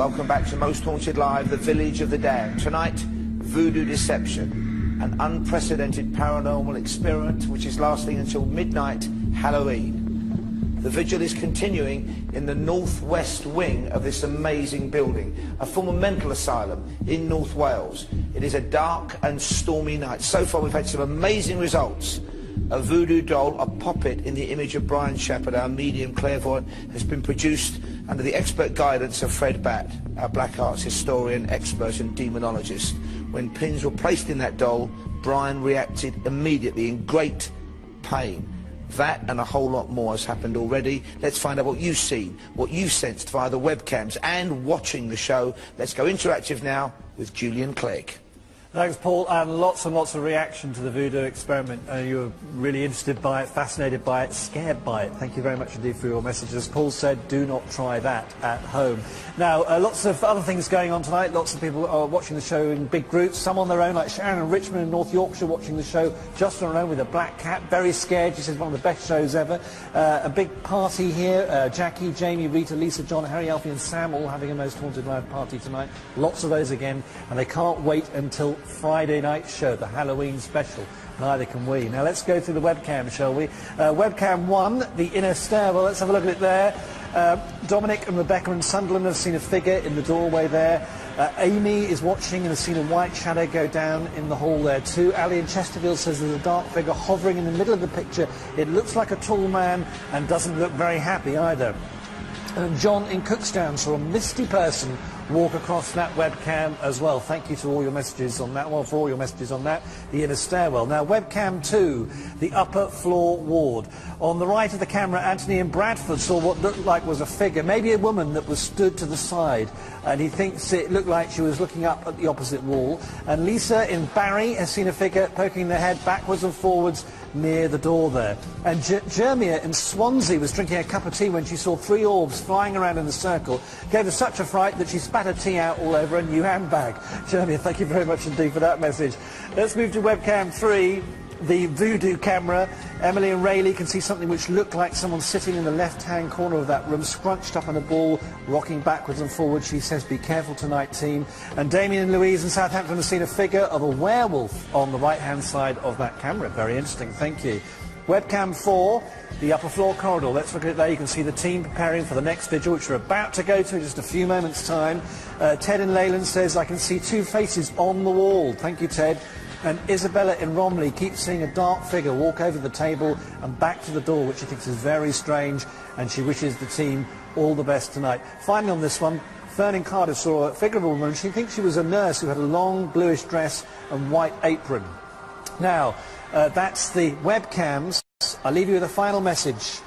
Welcome back to Most Haunted Live, the Village of the Damned. Tonight, voodoo deception, an unprecedented paranormal experiment which is lasting until midnight Halloween. The vigil is continuing in the northwest wing of this amazing building, a former mental asylum in North Wales. It is a dark and stormy night. So far we've had some amazing results. A voodoo doll, a puppet in the image of Brian Shepherd, our medium clairvoyant, has been produced under the expert guidance of Fred Batt, our black arts historian, expert and demonologist. When pins were placed in that doll, Brian reacted immediately in great pain. That and a whole lot more has happened already. Let's find out what you've seen, what you've sensed via the webcams and watching the show. Let's go interactive now with Julian Clegg. Thanks, Paul, and lots of reaction to the voodoo experiment. You were really interested by it, fascinated by it, scared by it. Thank you very much indeed for your messages. As Paul said, do not try that at home. Now, lots of other things going on tonight. Lots of people are watching the show in big groups, some on their own, like Sharon and Richmond in North Yorkshire watching the show just on her own with a black cat, very scared. She says one of the best shows ever. A big party here. Jackie, Jamie, Rita, Lisa, John, Harry, Alfie and Sam all having a Most Haunted Live party tonight. Lots of those again, and they can't wait until Friday night show, the Halloween special. Neither can we. Now let's go through the webcam, shall we? Webcam 1, the inner stairwell. Let's have a look at it there. Dominic and Rebecca in Sunderland have seen a figure in the doorway there. Amy is watching and has seen a white shadow go down in the hall there too. Ali in Chesterfield says there's a dark figure hovering in the middle of the picture. It looks like a tall man and doesn't look very happy either. And John in Cookstown saw a misty person walk across that webcam as well. Thank you to all your messages on that one, for all your messages on that. The inner stairwell. Now, webcam 2, the upper floor ward. On the right of the camera, Anthony in Bradford saw what looked like was a figure, maybe a woman that was stood to the side, and he thinks it looked like she was looking up at the opposite wall. And Lisa in Barry has seen a figure poking their head backwards and forwards near the door there. And Jermia in Swansea was drinking a cup of tea when she saw 3 orbs flying around in a circle. Gave her such a fright that she spat her tea out all over a new handbag. Jermia, thank you very much indeed for that message. Let's move to webcam 3, the voodoo camera. Emily and Rayleigh can see something which looked like someone sitting in the left-hand corner of that room, scrunched up in a ball, rocking backwards and forwards. She says, be careful tonight, team. And Damien and Louise in Southampton have seen a figure of a werewolf on the right-hand side of that camera. Very interesting, thank you. Webcam 4, the upper floor corridor. Let's look at it there. You can see the team preparing for the next vigil, which we're about to go to in just a few moments' time. Ted in Leyland says, I can see 2 faces on the wall. Thank you, Ted. And Isabella in Romley keeps seeing a dark figure walk over the table and back to the door, which she thinks is very strange, and she wishes the team all the best tonight. Finally on this one, Fern in Cardiff saw a figure of a woman. She thinks she was a nurse who had a long bluish dress and white apron. Now, that's the webcams. I'll leave you with a final message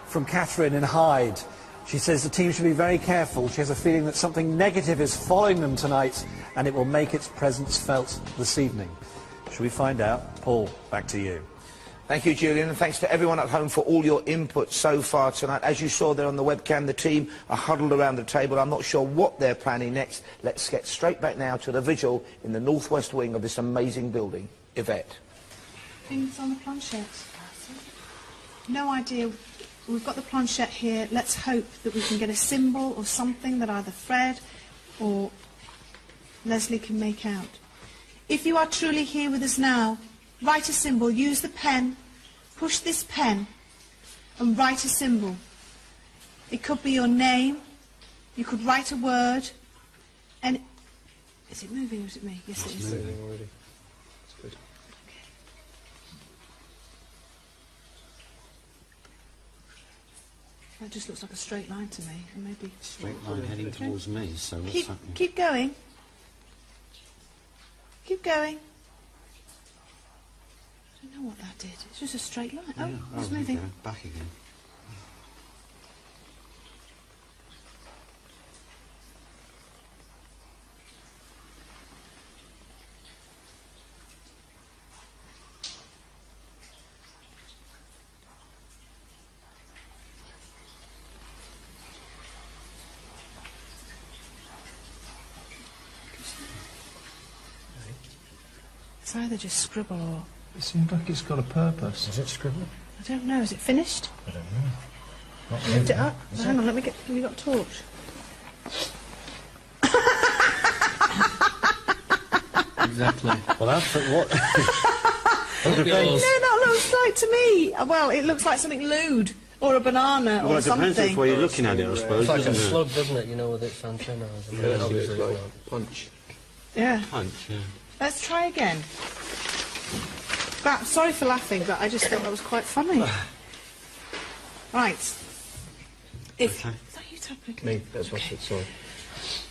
from Catherine in Hyde. She says the team should be very careful. She has a feeling that something negative is following them tonight, and it will make its presence felt this evening. Should we find out? Paul, back to you. Thank you, Julian, and thanks to everyone at home for all your input so far tonight. As you saw there on the webcam, the team are huddled around the table. I'm not sure what they're planning next. Let's get straight back now to the vigil in the northwest wing of this amazing building. Yvette. Things on the planchette. No idea. We've got the planchette here. Let's hope that we can get a symbol or something that either Fred or Leslie can make out. If you are truly here with us now, write a symbol, use the pen, push this pen and write a symbol. It could be your name, you could write a word, and... Is it moving or is it me? Yes, it is. It's moving already. It's good. Okay. That just looks like a straight line to me, and maybe... Straight line heading towards me, so what's happening? Keep going. Keep going. I don't know what that did. It's just a straight line. Yeah. Oh, it's moving. Okay. Back again. It's either just scribble or... It seems like it's got a purpose. Is it scribble? I don't know. Is it finished? I don't know. Not Lift it really. up. Hang on, let me got a torch. Exactly. Well, that's what. No, that looks like to me. Well, it looks like something lewd or a banana Well, or it depends something. which way you're looking at it, I suppose. It's like a doesn't it? slug, doesn't it? You know, with its antennas. I mean, obviously, it's not. Punch. Yeah. Punch, yeah. Let's try again. Sorry for laughing, but I just thought that was quite funny. Right. If, Okay. is that you tapping? Me, that's what it's sorry.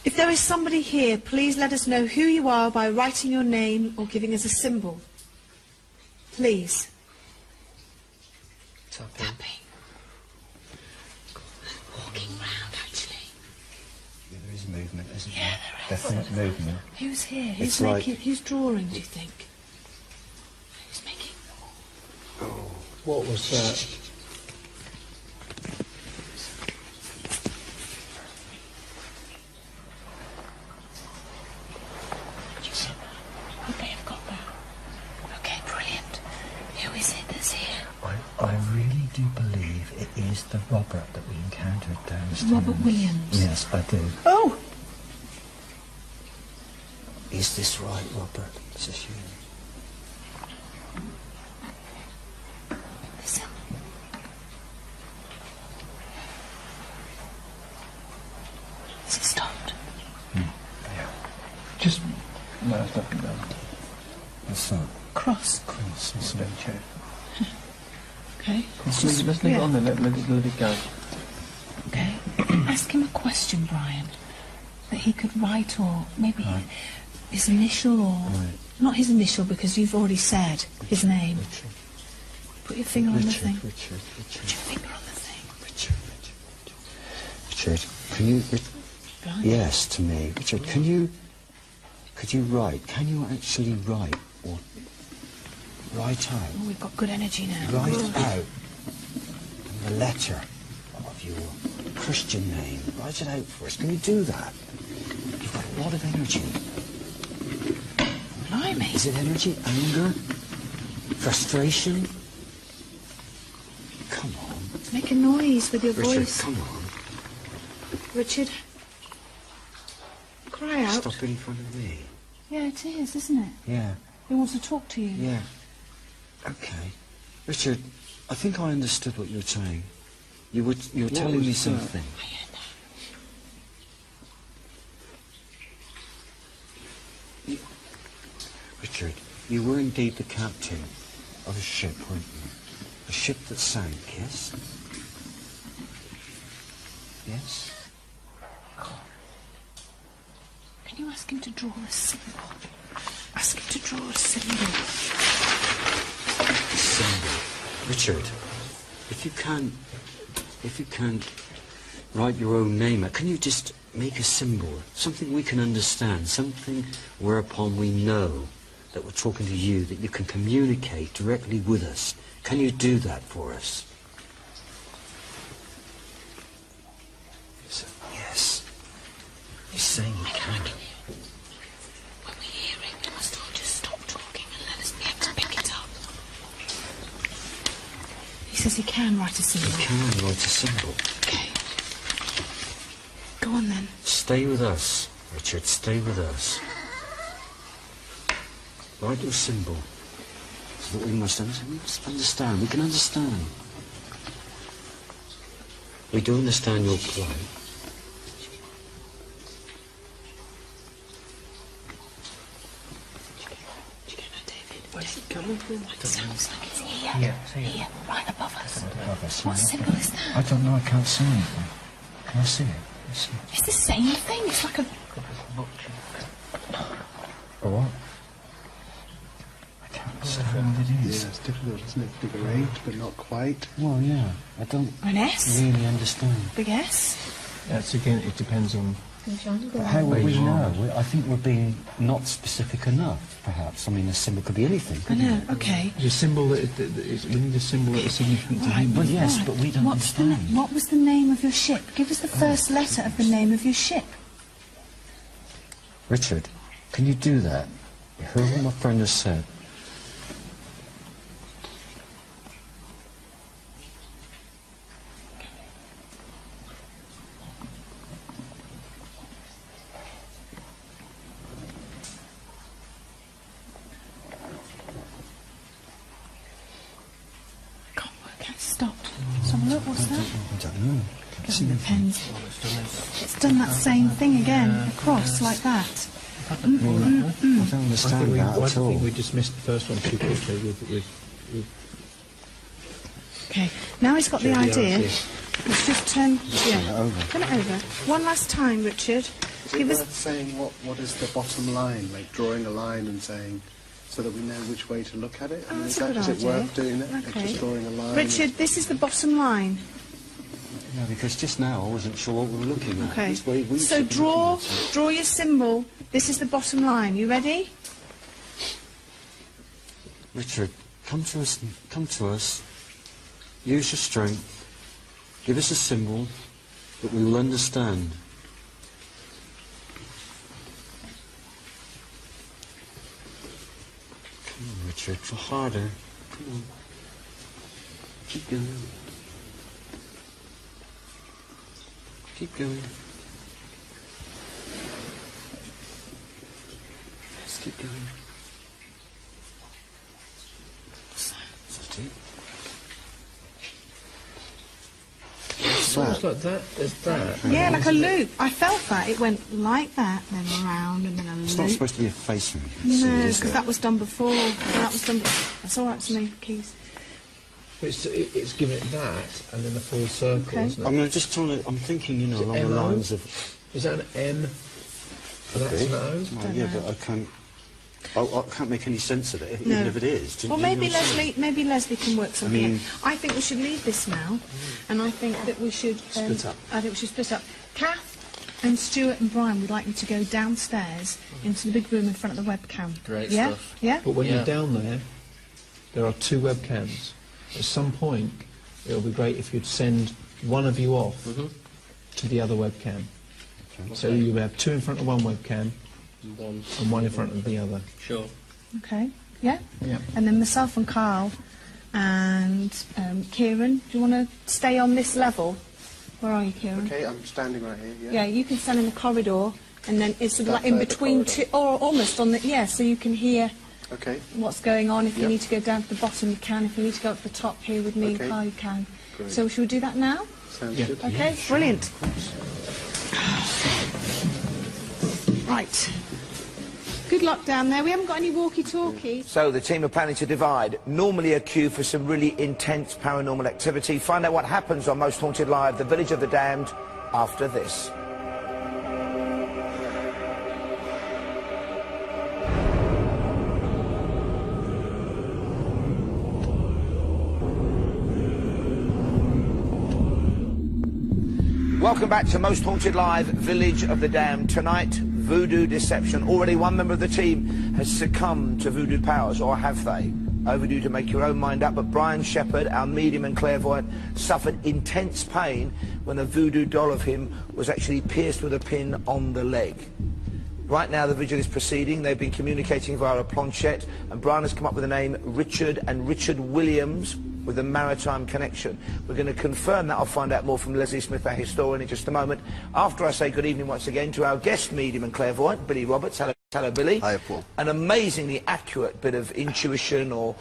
If there is somebody here, please let us know who you are by writing your name or giving us a symbol. Please. Tapping. Walking round, actually. Yeah, there is movement, isn't Yeah, there is. Definite movement. Who's here? It's like- Who's drawing, do you think? Who's making... What was that? Okay, I've got that. Okay, brilliant. Who is it that's here? I really do believe it is the Robert that we encountered downstairs. Robert Williams? Yes, I do. Oh! Is this right, Robert? Is this you? Listen. Has it stopped? Just... No, it's nothing done. What's that? Cross. Cross, isn't it? Okay. Let's leave it on there, let it go. Okay. Ask him a question, Brian, that he could write, or maybe his initial, or... Right. Not his initial, because you've already said his name. Richard. Put your finger on the thing. Richard. Put your finger on the thing. Richard, can you... Brian? Yes, to me. Richard, can you write? Can you actually write? Or write out? Oh, we've got good energy now. Write Good. out the letter of your Christian name. Write it out for us. Can you do that? You've got a lot of energy. Blimey. Is it energy? Anger? Frustration? Come on. Make a noise with your Richard, voice. come on. Richard. Cry out. Stop it in front of me. Yeah, it is, isn't it? Yeah, He wants to talk to you. yeah. Okay. Richard, I think I understood what you were saying. You were telling me was that? something. Richard, you were indeed the captain of a ship, weren't you? A ship that sank, yes? Yes? Can you ask him to draw a symbol? Ask him to draw a symbol. Symbol. Richard, if you can't write your own name out, can you just make a symbol? Something we can understand, something whereupon we know that we're talking to you, that you can communicate directly with us. Can you do that for us? Yes. He's saying he can. When we hear it, we must all just stop talking and let us be able to pick it up. He says he can write a symbol. He can write a symbol. Okay. Go on then. Stay with us, Richard, stay with us. Write your symbol. So that we must understand. We can understand. We do understand your plight. Do you get that, David? Where's it coming from? It sounds like it's here. Yeah, Here, right above us. Above us, What yeah. symbol is that? I don't know, I can't see anything. Can I see it? Let's see. It's the same thing. It's like a... A what? I can't see what it is. Yeah, it's difficult, isn't it? Figure eight, but not quite. Well, yeah, I don't An S? really understand. Big S? That's again, it depends on... But how would we Where you are. know? I think we're being not specific enough, perhaps. I mean, a symbol could be anything, I couldn't know, it? okay. There's a symbol we need a symbol that is significant to him. Well, yes, Right. but we don't understand. What was the name of your ship? Give us the first letter of the name of your ship. Richard, can you do that? You heard what my friend has said. don't know. Go on the pens. It's done that same thing again, across like that. I don't understand that I at all. think we dismissed the first one too quickly with Okay, now he's got the idea. Let's just turn it over. Turn it over. One last time, Richard. Is it worth saying what is the bottom line, like drawing a line and saying, so that we know which way to look at it? I mean, that's a good is it idea. worth doing that? Like Okay. just drawing a line? Richard, this is the bottom line. No, because just now I wasn't sure what we were looking at. Okay. This way we So should be draw looking at it. your symbol. This is the bottom line. You ready? Richard, come to us. Use your strength. Give us a symbol that we will understand. Come on, Richard, for harder. Come on. Keep going. Keep going. Just keep going. That's it. It's almost like that. There's that. Yeah, like a loop. I felt that. It went like that, then around, and then a It's not loop. supposed to be a face movement. No, is because it? that was done before. That's all right to me, Keith. It's giving it that and then a full circle, Okay. isn't it? I'm thinking, you know, along the M-O? lines of... Is that an M? And that's an O? Well, yeah, but I can't make any sense of it, No. even if it is. Do you Well, know what maybe I'm saying? Leslie can work something. I mean- out. I think we should leave this now, and I think that we should Split up. I think we should split up. Kath and Stuart and Brian would like you to go downstairs into the big room in front of the webcam. Great yeah? stuff. Yeah. But when Yeah. you're down there are two webcams. At some point, it would be great if you'd send one of you off to the other webcam. So you would have two in front of one webcam One. and one in front of the other. Sure. Okay. Yeah. Yeah. And then myself and Carl and Kieran. Do you want to stay on this level? Where are you, Kieran? Okay, I'm standing right here. Yeah, you can stand in the corridor, and then it's sort of like in That between corridor. two, or almost on the, yeah, so you can hear Okay. what's going on. If you Yep. need to go down to the bottom, you can. If you need to go up to the top here with me Okay. and Carl, you can. Great. So should we do that now? Sounds Yeah. good. Okay, brilliant. Right. Good luck down there. We haven't got any walkie-talkies. So the team are planning to divide. Normally a queue for some really intense paranormal activity. Find out what happens on Most Haunted Live, The Village of the Damned, after this. Welcome back to Most Haunted Live, Village of the Damned. Tonight, voodoo deception. Already one member of the team has succumbed to voodoo powers, or have they? Overdue to make your own mind up, but Brian Shepherd, our medium and clairvoyant, suffered intense pain when a voodoo doll of him was actually pierced with a pin on the leg. Right now the vigil is proceeding. They've been communicating via a planchette, and Brian has come up with the name Richard and Richard Williams with a maritime connection. We're going to confirm that. I'll find out more from Leslie Smith, our historian, in just a moment. After I say good evening once again to our guest medium and clairvoyant, Billy Roberts. Hello, Billy. Hi, Paul. An amazingly accurate bit of intuition or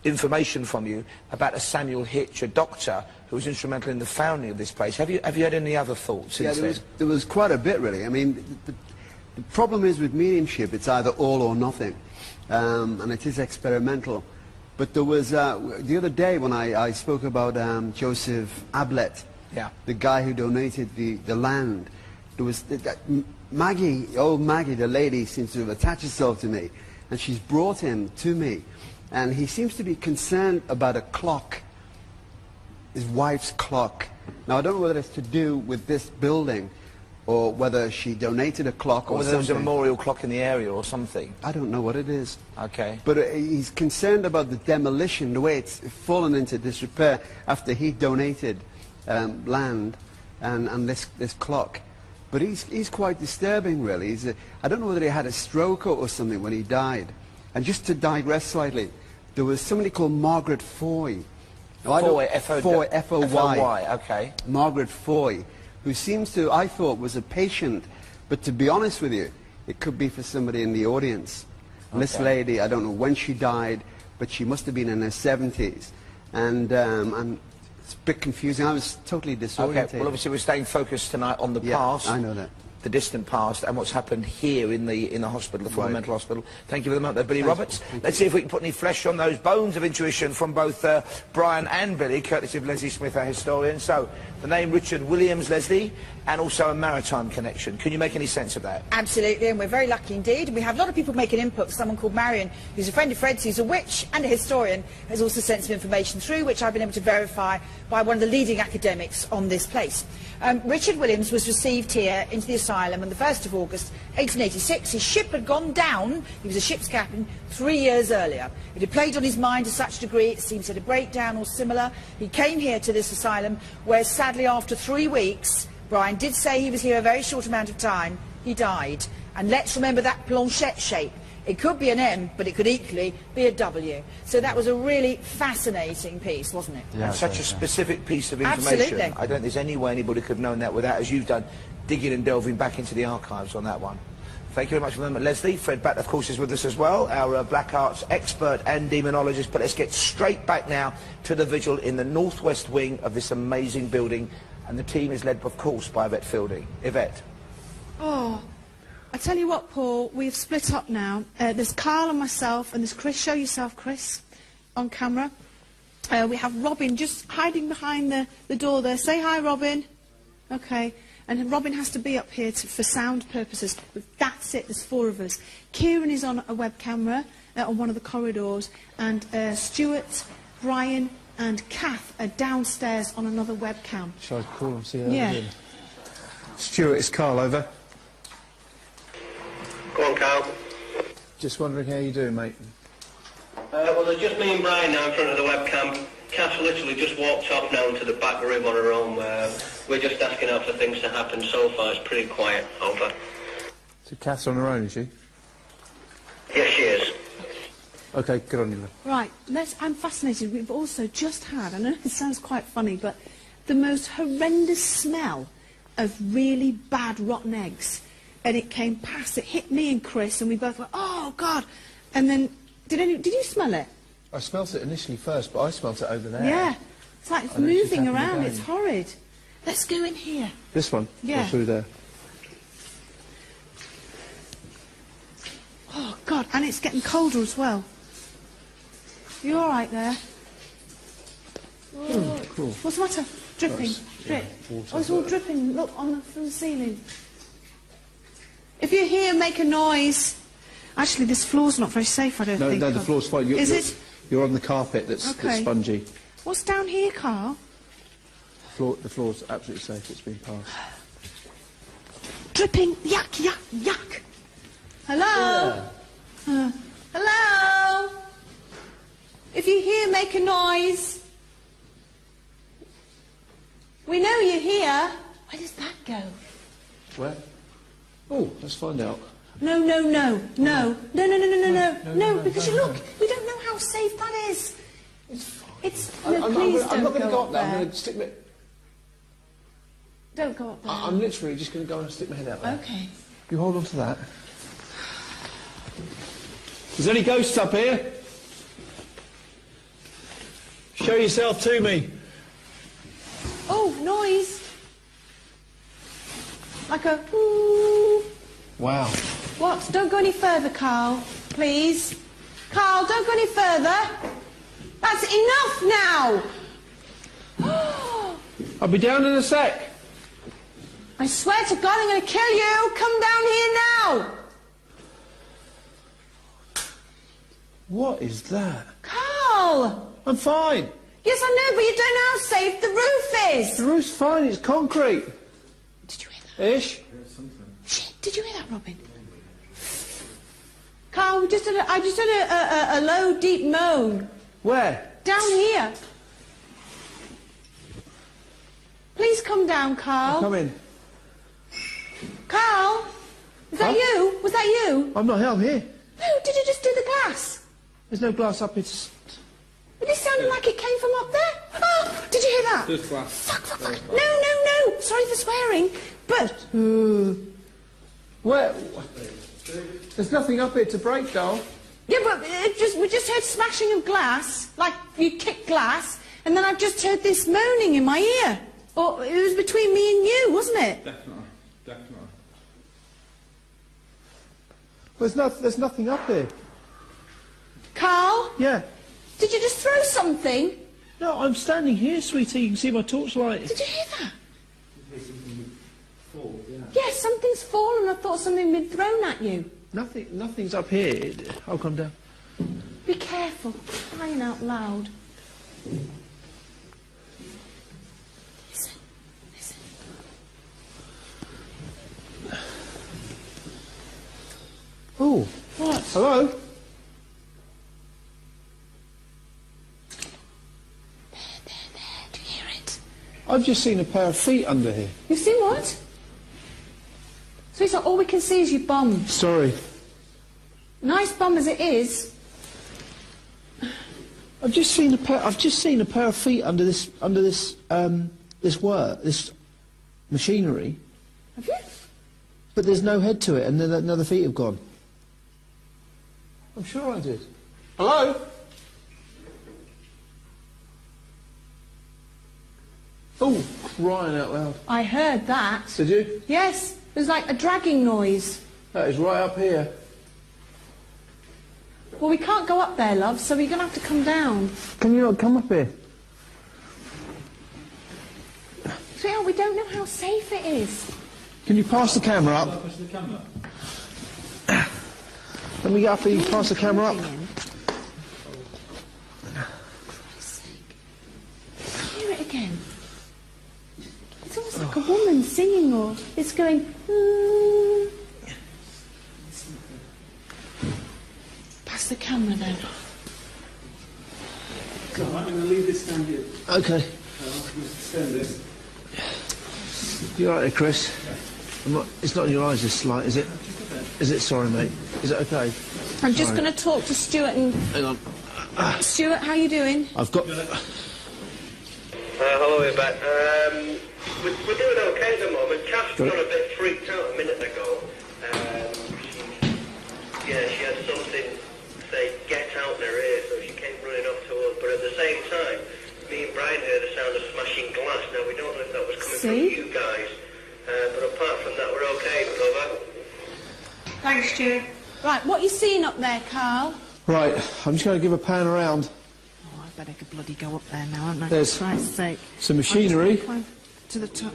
information from you about a Samuel Hitch, a doctor who was instrumental in the founding of this place. Have you had any other thoughts since then? There was quite a bit, really. I mean, the problem is with mediumship, it's either all or nothing, and it is experimental. But there was, the other day when I spoke about Joseph Ablett, Yeah. the guy who donated the land, there was Maggie, old Maggie, the lady, seems to have attached herself to me, and she's brought him to me, and he seems to be concerned about a clock, his wife's clock. Now, I don't know whether it's to do with this building, or whether she donated a clock Or or whether there was a something. memorial clock in the area or something. I don't know what it is. Okay. But he's concerned about the demolition, the way it's fallen into disrepair after he donated land and this clock. But he's quite disturbing, really. I don't know whether he had a stroke or something when he died. And just to digress slightly, there was somebody called Margaret Foy. Now, Foy, Foy, F-O-Y. F-O-Y, okay. Margaret Foy, who seems to, I thought, was a patient. But to be honest with you, it could be for somebody in the audience. And this lady, I don't know when she died, but she must have been in her 70s. And It's a bit confusing. I was totally disoriented. Okay, well, obviously we're staying focused tonight on the Yeah, past. I know that. The distant past and what's happened here in the hospital, the former mental hospital. Thank you very much there, Billy Roberts. Let's see if we can put any flesh on those bones of intuition from both Brian and Billy, courtesy of Leslie Smith, our historian. So, the name Richard Williams, Leslie, and also a maritime connection. Can you make any sense of that? Absolutely, and we're very lucky indeed. We have a lot of people making input. Someone called Marion, who's a friend of Fred's, who's a witch and a historian, has also sent some information through, which I've been able to verify by one of the leading academics on this place. Richard Williams was received here into the asylum on the 1st of August 1886. His ship had gone down. He was a ship's captain 3 years earlier. It had played on his mind to such a degree it seems he had a breakdown or similar. He came here to this asylum where sadly after 3 weeks, Brian did say he was here a very short amount of time, he died. And let's remember that planchette shape. It could be an M, but it could equally be a W. So that was a really fascinating piece, wasn't it? Yeah, and such a specific piece of information. Absolutely. I don't think there's any way anybody could have known that without, as you've done, digging and delving back into the archives on that one. Thank you very much for the moment, Leslie. Fred Batt, of course, is with us as well, our black arts expert and demonologist. But let's get straight back now to the vigil in the northwest wing of this amazing building. And the team is led, of course, by Yvette Fielding. Yvette. Oh, I tell you what, Paul, we've split up now. There's Carl and myself, and there's Chris. Show yourself, Chris, on camera. We have Robin just hiding behind the door there. Say hi, Robin. Okay. And Robin has to be up here for sound purposes. But that's it, there's 4 of us. Kieran is on a web camera on one of the corridors, and Stuart, Brian, and Kath are downstairs on another webcam. Shall I call them, see how Yeah. they're doing? Stuart, it's Carl, over. Go on, Carl. Just wondering how you're doing, mate. Well, there's just me and Brian now in front of the webcam. Kath literally just walked off now into the back room on her own. We're just asking her for things to happen. So far, it's pretty quiet. Over. So Kath's on her own, is she? Yes, she is. Okay, good on you, then. Right, I'm fascinated. We've also just had, I know it sounds quite funny, but the most horrendous smell of really bad rotten eggs. And it came past, it hit me and Chris, and we both went, oh, God. And then, did you smell it? I smelt it initially first, but I smelt it over there. Yeah. It's like it's And it just moving happened around, again. it's horrid. Let's go in here. This one? Yeah. Or through there? Oh, God, and it's getting colder as well. You all right there? Cool. What's the matter? Dripping. Drip. Oh, it's all dripping. Look, from the ceiling. If you're here, make a noise. Actually, this floor's not very safe, I don't think. No, the floor's fine. Is it? You're on the carpet that's spongy. What's down here, Carl? The floor's absolutely safe. It's been passed. Dripping. Yuck, yuck, yuck. Hello? Hello? If you're here, make a noise. We know you're here. Where does that go? Where? Oh, let's find out. No, because you look, we don't know how safe that is. It's fine. No, please I'm not going to don't go up there. I'm there. going to stick my... Don't go up there. I'm literally just going to go and stick my head out there. Okay. You hold on to that. Is there any ghosts up here? Show yourself to me. Oh, noise. Like a ooh. Wow. What? Don't go any further, Carl. Please. Carl, don't go any further. That's enough now. I'll be down in a sec. I swear to God, I'm going to kill you. Come down here now. What is that? Carl. I'm fine. Yes, I know, but you don't know how safe the roof is. The roof's fine. It's concrete. Did you hear that? Ish. Shit, did you hear that, Robin? Carl, I just had a low, deep moan. Where? Down here. Please come down, Carl. Come in. Carl, is that you? Was that you? I'm not here. I'm here. No, did you just do the glass? There's no glass up. It's... But it sounded like it came from up there. Oh, did you hear that? There's glass. Fuck. No. Sorry for swearing, but... Where? There's nothing up here to break, doll. Yeah, but we just heard smashing of glass, like you kicked glass, And then I've just heard this moaning in my ear. Or it was between me and you, wasn't it? Definitely. Well, there's nothing up here. Carl? Yeah. Did you just throw something? No, I'm standing here, sweetie. You can see my torchlight. Did you hear that? Yes, something's fallen. I thought something had been thrown at you. Nothing's up here. I'll come down. Be careful. Crying out loud. Listen. Oh. What? Hello? There. Do you hear it? I've just seen a pair of feet under here. You've seen what? Sweetheart, all we can see is your bum. Sorry. Nice bum as it is. I've just seen a pair of feet under this machinery. Have you? But there's no head to it, and then the feet have gone. I'm sure I did. Hello? Oh, crying out loud. I heard that. Did you? Yes, it was like a dragging noise. That is right up here. Well, we can't go up there, love, so we're going to have to come down. Can you not come up here? Sweetheart, we don't know how safe it is. Can you pass the camera up? Let me get up here, you pass the camera up. Hear it again. It's almost like a woman singing, or it's going... Pass the camera then. So I'm going to leave this down here. Okay. Stand this. You all right there, Chris? It's not in your eyes, this light, is it? Is it? Sorry, mate. Is it okay? I'm just going to talk to Stuart and... Hang on. Stuart, how you doing? I've got... Hello, we're back. We're doing okay at the moment. Cass got a bit freaked out a minute ago. She had something say, get out in her ear, so she came running up to us. But at the same time, me and Brian heard the sound of smashing glass. Now, we don't know if that was coming from you guys. But apart from that, we're okay, brother. Thanks, Stuart. Right, what are you seeing up there, Carl? Right, I'm just going to give a pan around. Oh, I better bloody go up there now, haven't I? There's For Christ's sake. some machinery. Climb to the top.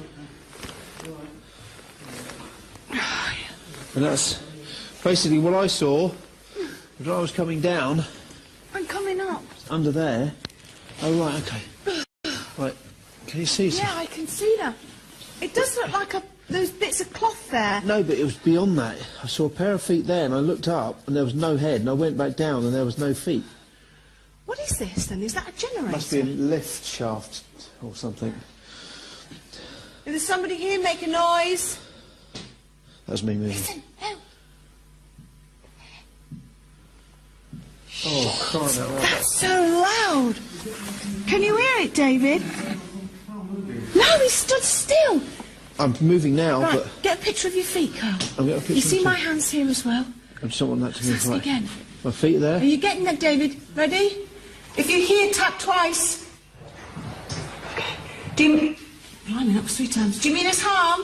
And that's basically what I saw as I was coming down. I'm coming up. Under there. Oh, right, okay. Right, can you see Yeah, I can see that. It does look like those bits of cloth there. No, but it was beyond that. I saw a pair of feet there, and I looked up, and there was no head, and I went back down, and there was no feet. What is this, then? Is that a generator? Must be a lift shaft or something. Is there somebody here make a noise? That's me moving. Listen, no. Oh, crying out loud. That's so loud. Can you hear it, David? No, he stood still. I'm moving now, Right, but... get a picture of your feet, Carl. I'll get a picture You see of my your feet. hands here as well? I just don't want that to be Let's ask right. again. My feet are there. Are you getting that, David? Ready? If you hear, tap twice. Okay. Do you... Blimey, that was 3 times. Do you mean us harm?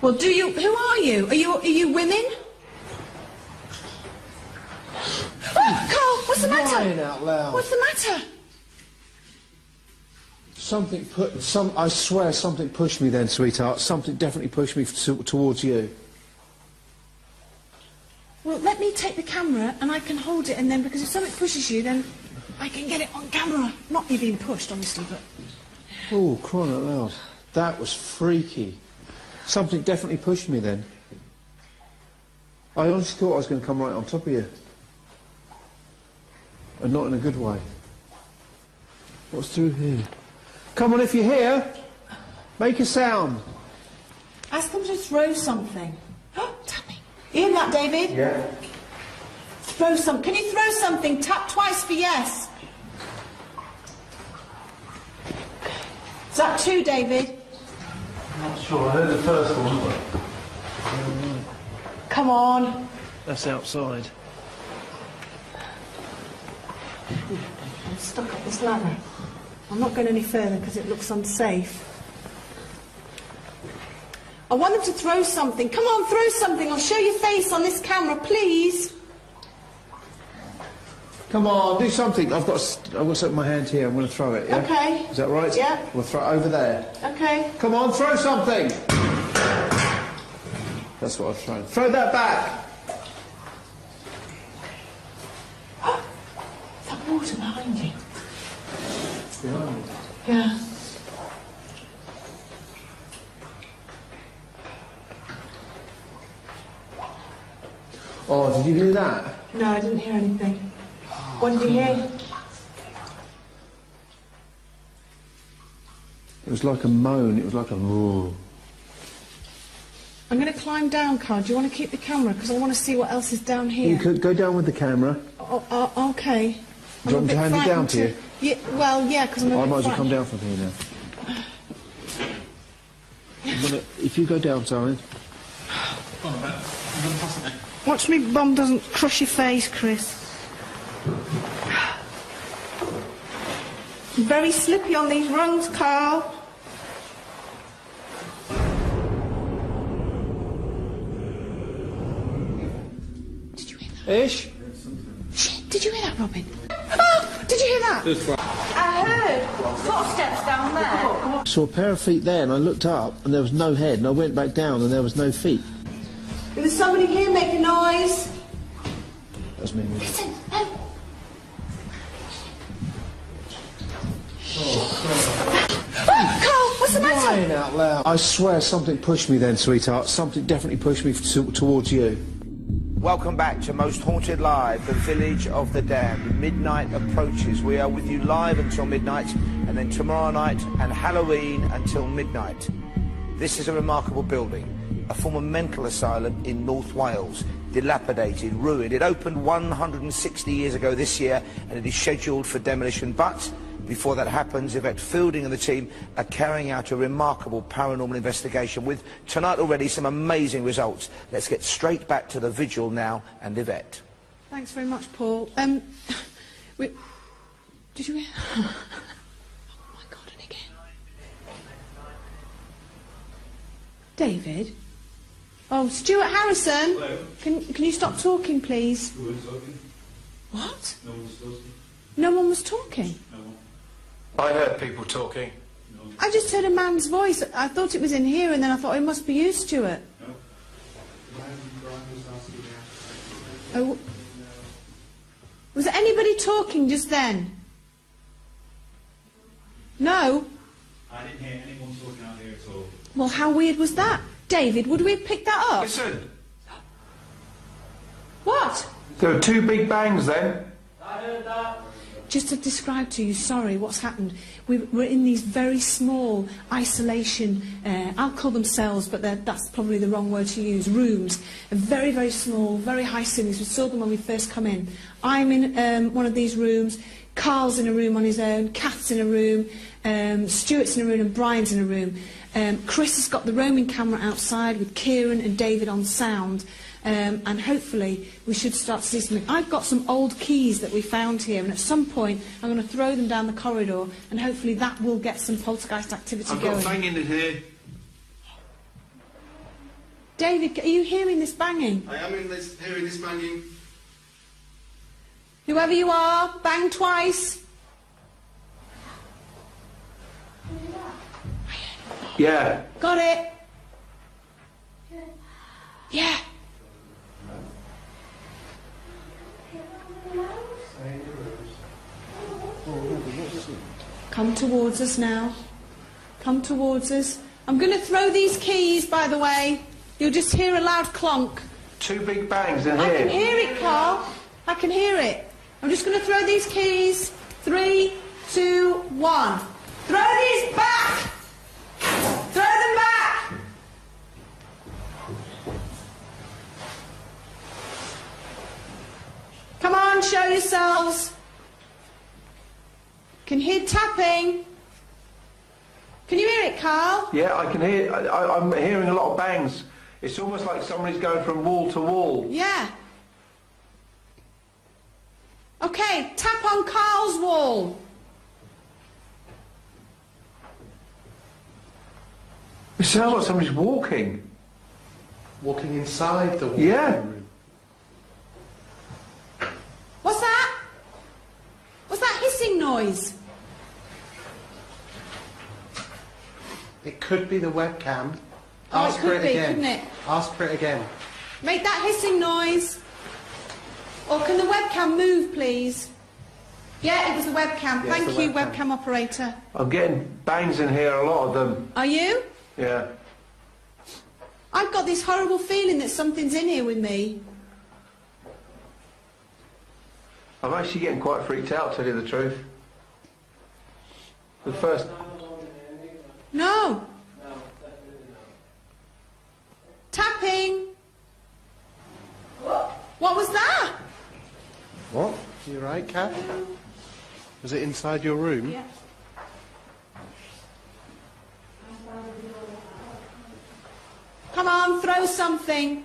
Well, do you... Who are you? Are you women? Oh, Carl, what's the matter? Crying out loud. What's the matter? I swear something pushed me then, sweetheart. Something definitely pushed me towards you. Well, let me take the camera and I can hold it, and then, because if something pushes you, then I can get it on camera. Not you being pushed, honestly, but... Oh, crying out loud. That was freaky. Something definitely pushed me then. I honestly thought I was going to come right on top of you. And not in a good way. What's through here? Come on, if you're here, make a sound. Ask them to throw something. Tap me. You hear that, David? Yeah. Throw some. Can you throw something? Tap twice for yes. Is that 2, David? I'm not sure. I heard the first one, but... Come on. That's outside. I'm stuck up this ladder. I'm not going any further because it looks unsafe. I want them to throw something. Come on, throw something. I'll show your face on this camera, please. Come on, do something. I've got something in my hand here. I'm going to throw it, yeah? Okay. Is that right? Yeah. We'll throw it over there. Okay. Come on, throw something! That's what I've thrown. Throw that back! Is that water behind you? Behind me. Yeah. Oh, did you hear that? No, I didn't hear anything. What did you hear? It was like a moan. It was like a... Ooh. I'm going to climb down, Carl. Do you want to keep the camera? Because I want to see what else is down here. You could go down with the camera. Oh, okay. Do you want me to hand it down to you? Yeah, well, yeah, because I'm a I bit might as well come frightened. down from here now. If you go down, darling. Watch me bum doesn't crush your face, Chris. Very slippy on these rungs, Carl. Did you hear that? Ish? Shit, did you hear that, Robin? Oh, did you hear that? I heard footsteps down there. I saw a pair of feet there and I looked up and there was no head and I went back down and there was no feet. There's somebody here making noise. That's me. Listen, no. Oh, Carl, what's the matter? Crying out loud. I swear something pushed me then, sweetheart. Something definitely pushed me towards you. Welcome back to Most Haunted Live, the Village of the Damned. Midnight approaches. We are with you live until midnight, and then tomorrow night and Halloween until midnight. This is a remarkable building, a former mental asylum in North Wales, dilapidated, ruined. It opened 160 years ago this year, and it is scheduled for demolition. But before that happens, Yvette Fielding and the team are carrying out a remarkable paranormal investigation with, tonight already, some amazing results. Let's get straight back to the vigil now and Yvette. Thanks very much, Paul. Did you hear? Oh, my God, and again. David? Oh, Stuart Harrison? Hello. Can you stop talking, please? Who was talking? What? No one was talking. No one was talking? No one. I heard people talking. No. I just heard a man's voice. I thought it was in here, and then I thought it must be you, Stuart. No. Brian was asking me. Oh. Was there anybody talking just then? No? I didn't hear anyone talking out here at all. Well, how weird was that? David, would we have picked that up? Listen, What? There were two big bangs then. Just to describe to you, sorry, what's happened. We're in these very small isolation, I'll call them cells, but that's probably the wrong word to use, rooms. Very, very small, very high ceilings. We saw them when we first come in. I'm in one of these rooms, Carl's in a room on his own, Kath's in a room, Stuart's in a room, and Brian's in a room. Chris has got the roaming camera outside with Kieran and David on sound. And hopefully we should start to see something. I've got some old keys that we found here, and at some point I'm going to throw them down the corridor, and hopefully that will get some poltergeist activity I've going. got banging in here. David, are you hearing this banging? I am hearing this banging. Whoever you are, bang twice. Yeah. Got it? Yeah. Come towards us now. Come towards us. I'm going to throw these keys, by the way. You'll just hear a loud clonk. Two big bangs in I can here. hear it, Carl. I can hear it. I'm just going to throw these keys. 3, 2, 1. Throw these back! Throw them back! Come on, show yourselves. Can hear tapping. Can you hear it, Carl? Yeah, I can hear. I'm hearing a lot of bangs. It's almost like somebody's going from wall to wall. Yeah. Okay, tap on Carl's wall. It sounds like somebody's walking. Walking inside the wall. Yeah. Room. What's that? What's that hissing noise? It could be the webcam. Oh, Ask it for could it be, again. couldn't it? Ask for it again. Make that hissing noise. Or can the webcam move, please? Yeah, it was the webcam. Yes, Thank the you, webcam. webcam operator. I'm getting bangs in here, a lot of them. Are you? Yeah. I've got this horrible feeling that something's in here with me. I'm actually getting quite freaked out, to tell you the truth. The first... No. Tapping. What was that? What? You right, Kat? Was it inside your room? Yeah. Come on, throw something.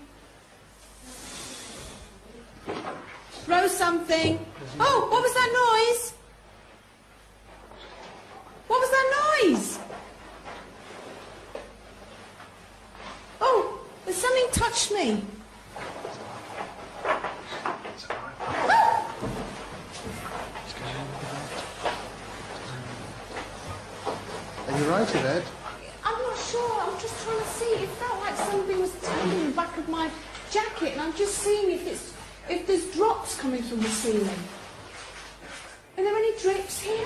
Throw something. Oh, what was that noise? What was that noise? Oh, there's something touched me. Are you right, Yvette? I'm not sure. I'm just trying to see. It felt like something was tapping the back of my jacket, and I'm just seeing if there's drops coming from the ceiling. Are there any drips here?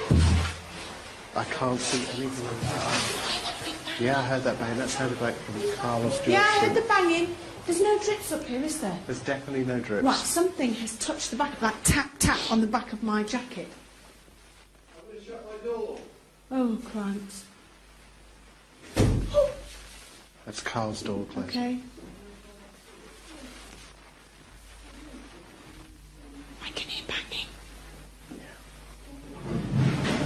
I can't see anything like that. Yeah, I heard that bang. That sounded like from Carl or Stuart. Yeah, I heard the banging. There's no drips up here, is there? There's definitely no drips. Right, something has touched the back, like tap, tap on the back of my jacket. I'm going to shut my door. Oh, crumbs. That's Carl's door closed. Okay. I can hear banging.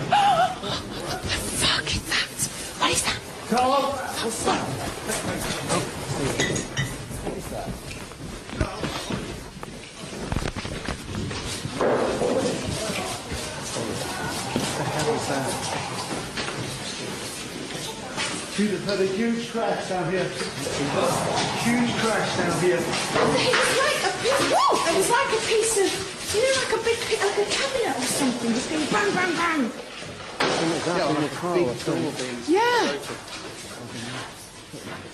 What the fuck is that? What is that? Carl! What's that? What the hell is that? You'd have had a huge crash down here. Huge crash down here. It was like a piece. Whoa! It was like a piece of, you know, like a big, like a cabinet or something, just going bang, bang, bang. Yeah.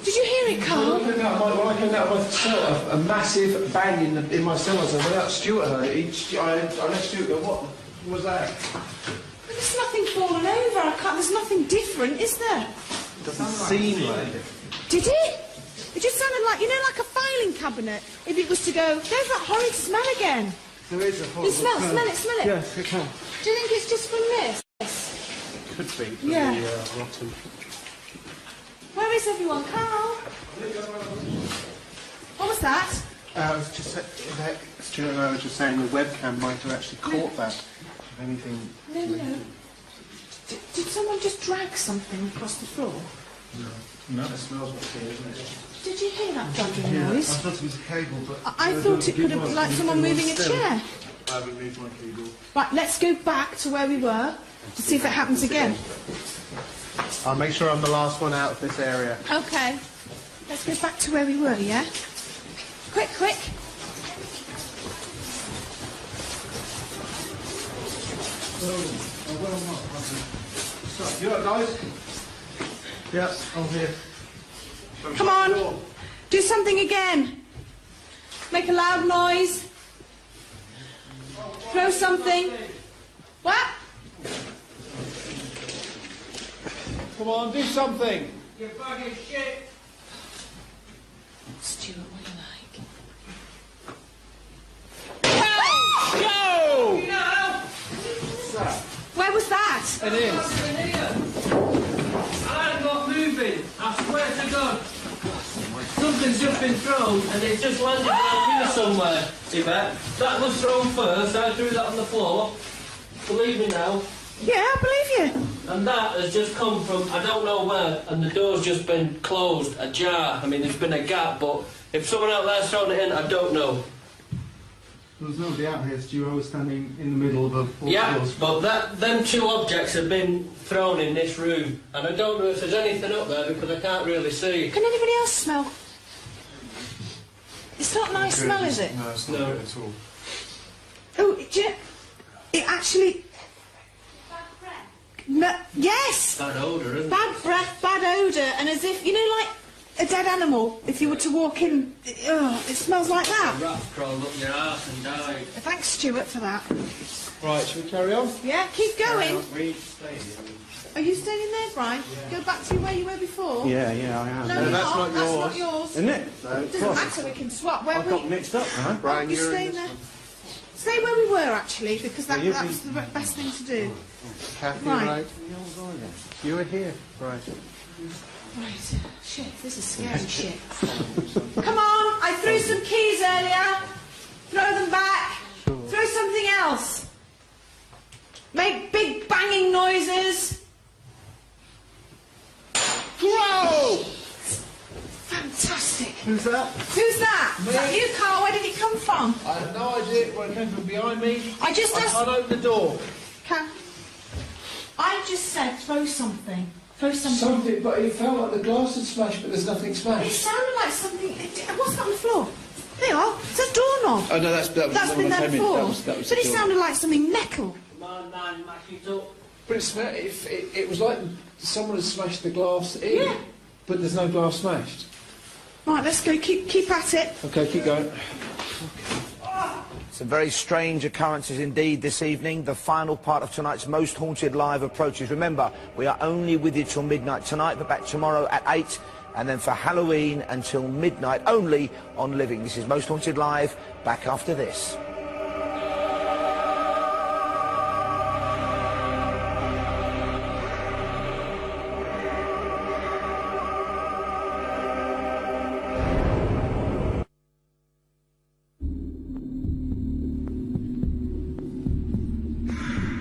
Did you hear it, Carl? When I came out of my cellar, a massive bang in my cellar. So without Stuart heard it, I let Stuart go, what was that? There's nothing fallen over. I can't. There's nothing different, is there? Doesn't seem like it. Did it? It just sounded like, you know, like a filing cabinet. If it was to go, there's that horrid smell again. There is a horrible You smell it. Yes, it can. Do you think it's just from this? Could be from Yeah. the rotten. Where is everyone? Carl? What was that? I was just Stuart and I were just saying the webcam might have actually caught that. If anything. No. Did someone just drag something across the floor? No, it smells what's here, isn't it? Did you hear that dragging noise? I thought it was a cable, but... I thought it could have been like someone moving a chair. I haven't moved my cable. Right, let's go back to where we were to see if it happens again. I'll make sure I'm the last one out of this area. Okay. Let's go back to where we were, yeah? Quick. You up, guys? Yeah, I'm here. Come on. Do something again. Make a loud noise. Throw something. What? Come on, do something. You fucking shit! Stuart, what do you like? Go! Where was that? It is. I'm not moving. I swear to God. Something's just been thrown and it just landed down here somewhere. Yvette. That was thrown first. I threw that on the floor. Believe me now. Yeah, I believe you. And that has just come from I don't know where, and the door's just been closed, ajar. I mean, there's been a gap, but if someone out there's thrown it in, I don't know. There was nobody out here, Stu. I was standing in the middle of a... Yeah, but them two objects have been thrown in this room, and I don't know if there's anything up there because I can't really see. Can anybody else smell? It's not a nice smell, is it? No, it's not good at all. Oh, do you know, it actually... No, yes! Bad odour, isn't it? Bad breath, bad odour, and as if, you know, like a dead animal, if you were to walk in, it smells like that. A rat crawled up your arse and died. Thanks, Stuart, for that. Right, shall we carry on? Yeah, keep going. We stay here. Are you staying in there, Brian? Go back to where you were before? Yeah, I am. No, No, you're that's not. not That's yours. not yours. Isn't it? No. Doesn't matter, we can swap. Where I we... got mixed up, right? Brian, You're you're in staying this there. one. Stay where we were, actually, because that, Yeah, that was the best thing to do. Kathy, Right. right? You were here. Right. Right. Shit, this is scary shit. Come on, I threw some keys earlier. Throw them back. Throw something else. Make big banging noises. Whoa! Fantastic. Who's that? Who's that? Is that you, Carl? Where did it come from? I have no idea where it came from behind me. I just I asked... can't open the door. I just said throw something. Throw something. Something, but it felt like the glass had smashed, but there's nothing It smashed. sounded like something... What's that on the floor? There you are. It's a doorknob. Oh no, that was That's been there before. But it sounded like something metal. Come on, man, mash it up. But it was like someone had smashed the glass in, Yeah. but there's no glass smashed. Right, let's go. Keep at it. Okay, keep going. Some very strange occurrences indeed this evening. The final part of tonight's Most Haunted Live approaches. Remember, we are only with you till midnight tonight, but back tomorrow at 8, and then for Halloween until midnight, only on Living. This is Most Haunted Live, back after this.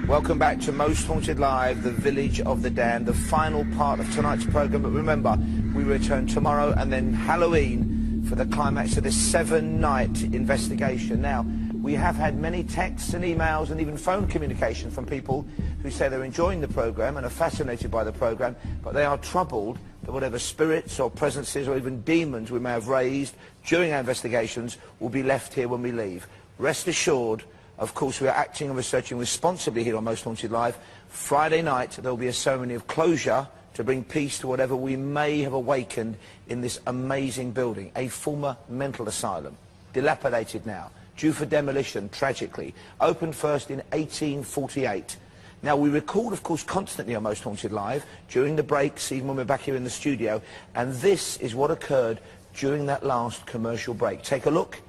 Welcome back to Most Haunted Live, the Village of the Damned, the final part of tonight's programme. But remember, we return tomorrow and then Halloween for the climax of this 7-night investigation. Now, we have had many texts and emails and even phone communication from people who say they're enjoying the programme and are fascinated by the programme, but they are troubled that whatever spirits or presences or even demons we may have raised during our investigations will be left here when we leave. Rest assured, of course, we are acting and researching responsibly here on Most Haunted Live. Friday night, there will be a ceremony of closure to bring peace to whatever we may have awakened in this amazing building, a former mental asylum, dilapidated now, due for demolition, tragically, opened first in 1848. Now, we record, of course, constantly on Most Haunted Live, during the breaks, even when we're back here in the studio, and this is what occurred during that last commercial break. Take a look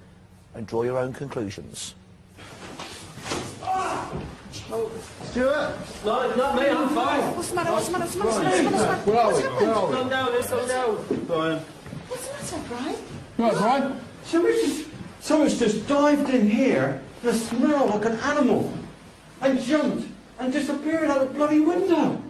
and draw your own conclusions. Oh, Stuart! No, not me, I'm fine. What's the matter? What's the matter? What's the matter? What's the matter? Where are What's we? happened? Where are we? Come down, let's come down. Brian. What's the matter, Brian? Right, Brian? Someone's just dived in here and smelled like an animal and jumped and disappeared out the bloody window.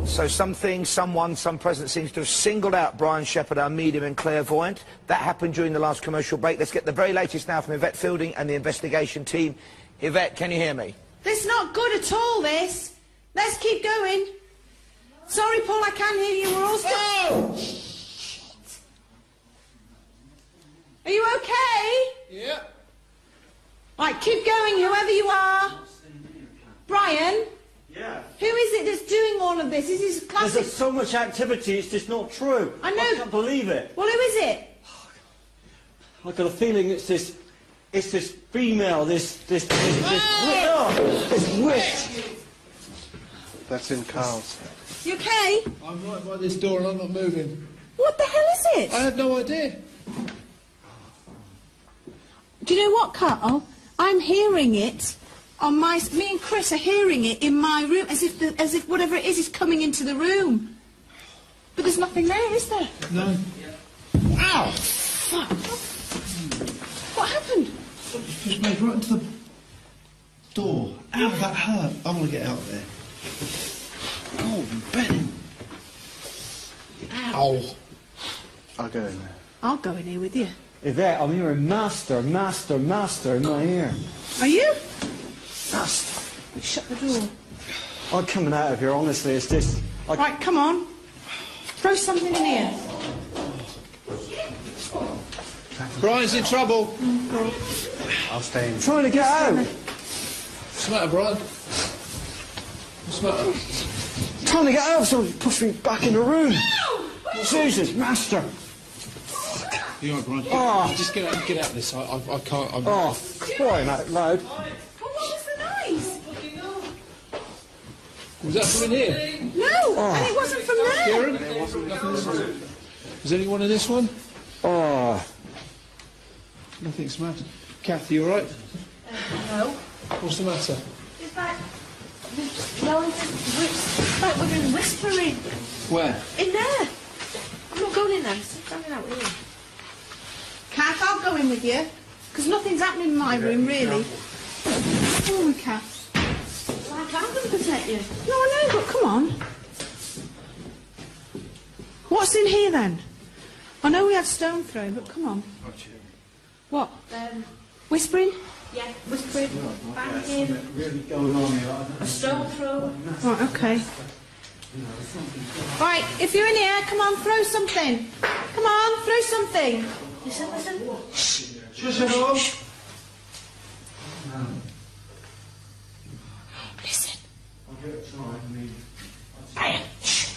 So something, someone, some presence seems to have singled out Brian Shepherd, our medium and clairvoyant. That happened during the last commercial break. Let's get the very latest now from Yvette Fielding and the investigation team. Yvette, can you hear me? This is not good at all, this. Let's keep going. Sorry, Paul, I can't hear you. We're all still... Oh! Are you okay? Yeah. Right, keep going, whoever you are. Brian? Yeah. Who is it that's doing all of this? This is classic... There's so much activity, it's just not true. I know. I can't believe it. Well, who is it? I've got a feeling it's this female, this witch. That's in Carl's. You okay? I'm right by this door and I'm not moving. What the hell is it? I had no idea. Do you know what, Carl? I'm hearing it on my... Me and Chris are hearing it in my room as if whatever it is coming into the room. But there's nothing there, is there? No. Ow! Fuck. What happened? Something's pushed me right into the door. Ow, that hurt. I want to get out of there. Oh, Ben. Ow. I'll go in there. I'll go in here with you. Yvette, I'm hearing master in my ear. Are you? Master. Shut the door. I'm coming out of here, honestly, it's just... Right, come on. Throw something in here. Brian's in trouble. I'll stay in. Trying to get out. What's the matter, Brian? What's the matter? Trying to get out, somebody pushed me back in the room. Jesus, master. You all right, Brian? Oh. Just get out of this. I can't... Oh, crying out loud. What was the noise? Was that from in here? No, and it wasn't from there. Kieran? Is anyone in this one? Oh. Nothing's the matter. Kathy, you all right? No. What's the matter? It's like... It's like we've been whispering. Where? In there. I'm not going in there. I'm hanging out with you. Kath, I'll go in with you. Because nothing's happening in my room, really. Oh, Kath. Like I'm going to protect you. No, I know, but come on. What's in here, then? I know we had stone throw, but come on. What? Whispering? Yeah, whispering, banging, Really going on here. a stone throw. Right, okay. Right, if you're in here, come on, throw something. Come on, throw something. Listen, listen. Shh. Shush it all. Listen. I'll give it a try. Brian, shh.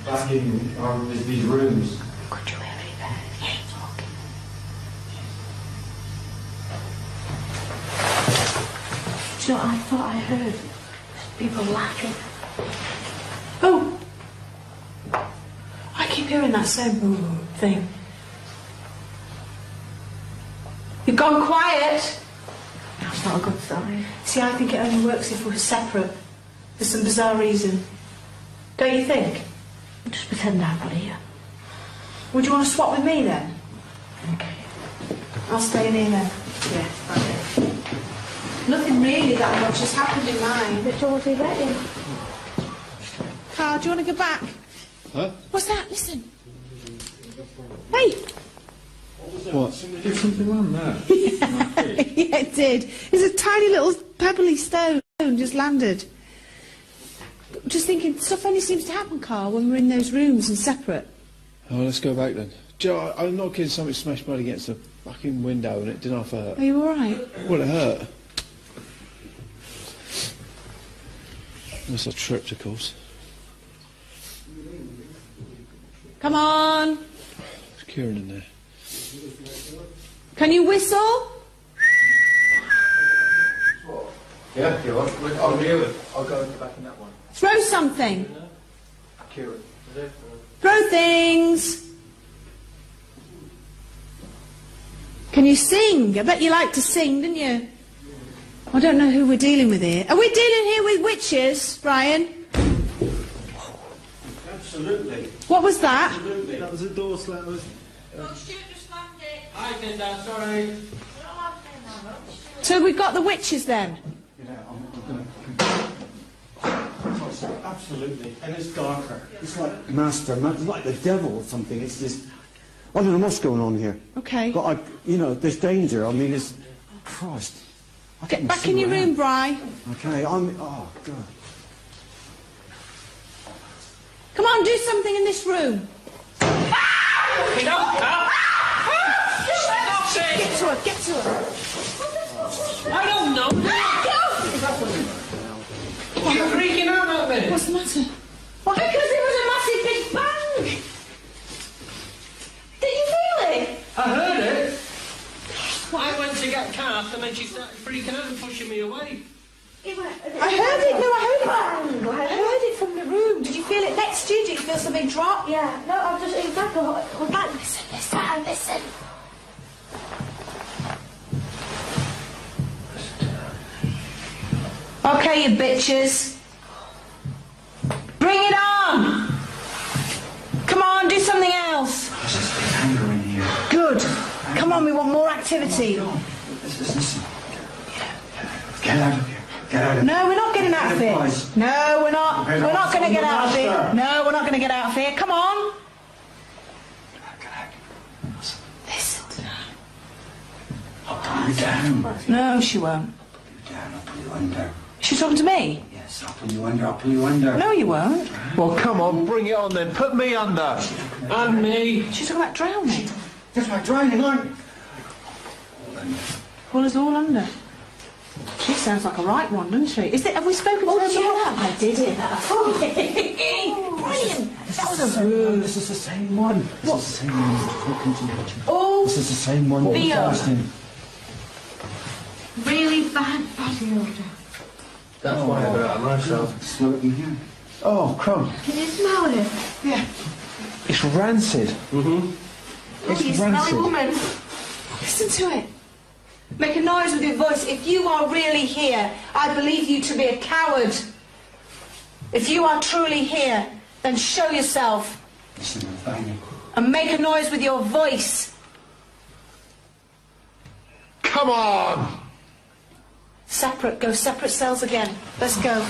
Back in these rooms. Could you hear any better? Yeah, talking. Do you know what I thought I heard? People laughing. Oh! I keep hearing that same thing. You've gone quiet. That's not a good sign. See, I think it only works if we're separate. For some bizarre reason. Don't you think? Just pretend I'm not here. Would you want to swap with me then? Okay. I'll stay in here then. Yeah, okay. Nothing really that much has happened in mine. But Georgie ready. Carl, do you want to go back? Huh? What's that? Listen. Hey! What? Did something wrong there? Yeah, it did. It's a tiny little pebbly stone just landed. Just thinking, stuff only seems to happen, Carl, when we're in those rooms and separate. Oh, let's go back then. Joe, I'm not kidding, something smashed my head against the fucking window and it didn't half hurt. Are you alright? Well, it hurt. Unless I tripped, of course. Come on. There's Kieran in there. Can you whistle? Yeah, you're right. I'll do it. I'll go back in that one. Throw something. Kieran. Throw things. Can you sing? I bet you like to sing, didn't you? I don't know who we're dealing with here. Are we dealing here with witches, Brian? Absolutely. What was that? Absolutely. That was a door slam. Look, Stuart just slammed it. I did that, sorry. So we've got the witches then? Absolutely. And it's darker. It's like master, like the devil or something. It's just... I don't know what's going on here. Okay. But, there's danger. I mean, it's... Christ. Get back in your room, Bri. Okay, oh, God. Come on, do something in this room. Get to her, get to her. I don't know. You're freaking out at me. What's the matter? Well, because it was a massive big bang. Did you feel it? I heard it. I went to get Kath and then she started freaking out and pushing me away. I heard it. No, I heard it. I heard it from the room. Did you feel it next to you? Did you feel something drop? Yeah. No, I'm just exactly what was that. Listen. Okay, you bitches. Bring it on. Come on, do something else. There's just anger in here. Good. Come on, we want more activity. Listen. Get out of here. Get out of No, we're not getting out of here. Please. No, we're not. Depend We're on not going to get out of someone here. else, No, we're not going to get out of here. Come on. Listen to her. I'll pull you down. No, she won't. Down, I'll pull you under. She's talking to me. Yes, I'll pull you under, I'll pull you under. No, you won't. Well, come on, bring it on then. Put me under. And me. She's talking about drowning. Just like drowning, aren't you? Pull us all under. She sounds like a right one, doesn't she? Have we spoken to her before? I did hear that. Brilliant. That was a... This is the same one. This is the same one. Look into the picture. Oh, This is the same one. What Theo. was fasting. Really bad body odour. That's why I got myself. Smell it in here. Oh, crumb. Can you smell it? Yeah. It's rancid. Oh, you smelly woman. listen to it. Make a noise with your voice. If you are really here, I believe you to be a coward. If you are truly here, then show yourself. Listen, I'm banging. And make a noise with your voice. Come on! Separate. Go separate cells again. Let's go.